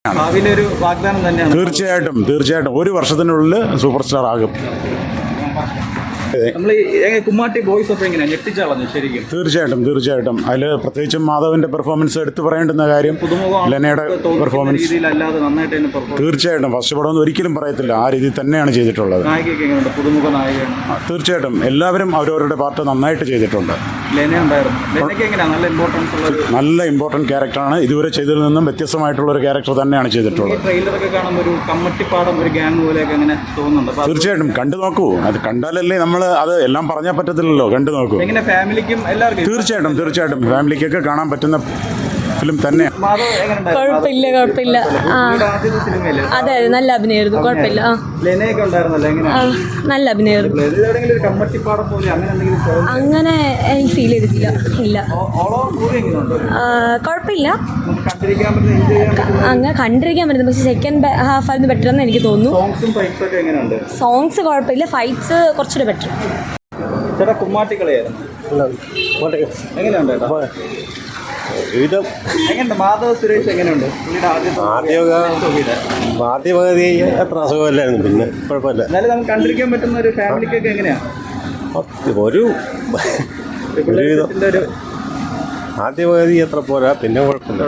ഭാവിയിലൊരു വാഗ്ദാനം തന്നെയാണ്. തീർച്ചയായിട്ടും 1 വർഷത്തിനുള്ളിൽ സൂപ്പർ സ്റ്റാർ ആകും. നമ്മൾ കുമ്മാട്ടി ബോയ്സ് ഒക്കെ എങ്ങനെയാണ് ഞെട്ടിച്ചളഞ്ഞു ശരിക്കും? തീർച്ചയായിട്ടും അതിൽ പ്രത്യേകിച്ചും മാധവന്റെ പെർഫോമൻസ് എടുത്തു പറയേണ്ടുന്ന കാര്യം, ലെനയുടെ പെർഫോമൻസ് തീർച്ചയായിട്ടും ഫസ്റ്റ് പടം ഒന്നും ഒരിക്കലും പറയത്തില്ല, ആ രീതിയിൽ തന്നെയാണ് ചെയ്തിട്ടുള്ളത്. തീർച്ചയായിട്ടും എല്ലാവരും അവരവരുടെ പാർട്ട് നന്നായിട്ട് ചെയ്തിട്ടുണ്ട്. നല്ല ഇമ്പോർട്ടൻറ്റ് ക്യാരക്ടറാണ്. ഇതുവരെ ചെയ്തതിൽ നിന്നും വ്യത്യസ്തമായിട്ടുള്ള ഒരു ക്യാരക്ടർ തന്നെയാണ് ചെയ്തിട്ടുള്ളത്. തീർച്ചയായിട്ടും കണ്ടു നോക്കൂ, അത് കണ്ടാലല്ലേ നമ്മൾ അത് എല്ലാം പറഞ്ഞാൽ പറ്റത്തില്ലല്ലോ, കണ്ടു നോക്കൂ. തീർച്ചയായിട്ടും ഫാമിലിക്കൊക്കെ കാണാൻ പറ്റുന്ന ഫിലിം തന്നെ. കുഴപ്പമില്ല. അതെ നല്ല അഭിനയമായിരുന്നു, കുഴപ്പമില്ല. നല്ല അഭിനയമായിരുന്നു. അങ്ങനെ എനിക്ക് ഫീൽ ചെയ്തിട്ടില്ല. ഇല്ല, കുഴപ്പമില്ല. അങ്ങനെ കണ്ടിരിക്കാൻ പറ്റുന്നത്, പക്ഷേ സെക്കൻഡ് ഹാഫ് ആയിരുന്നു ബെറ്റർ എന്ന് എനിക്ക് തോന്നുന്നു. സോങ്സ് കുഴപ്പമില്ല, ഫൈറ്റ്സ് കുറച്ചുകൂടെ ബെറ്റർ. മാധവ് സുരേഷ് എങ്ങനെയുണ്ട്? ആദ്യ പകുതി അത്ര അസുഖമല്ലായിരുന്നു, പിന്നെ കുഴപ്പമില്ല. എന്നാലും നമുക്ക് കണ്ടിരിക്കാൻ പറ്റുന്ന ഒരു ഫാമിലിക്കൊക്കെ എങ്ങനെയാണ്? ആദ്യ പകുതി അത്ര പോരാ, പിന്നെ കുഴപ്പമില്ല.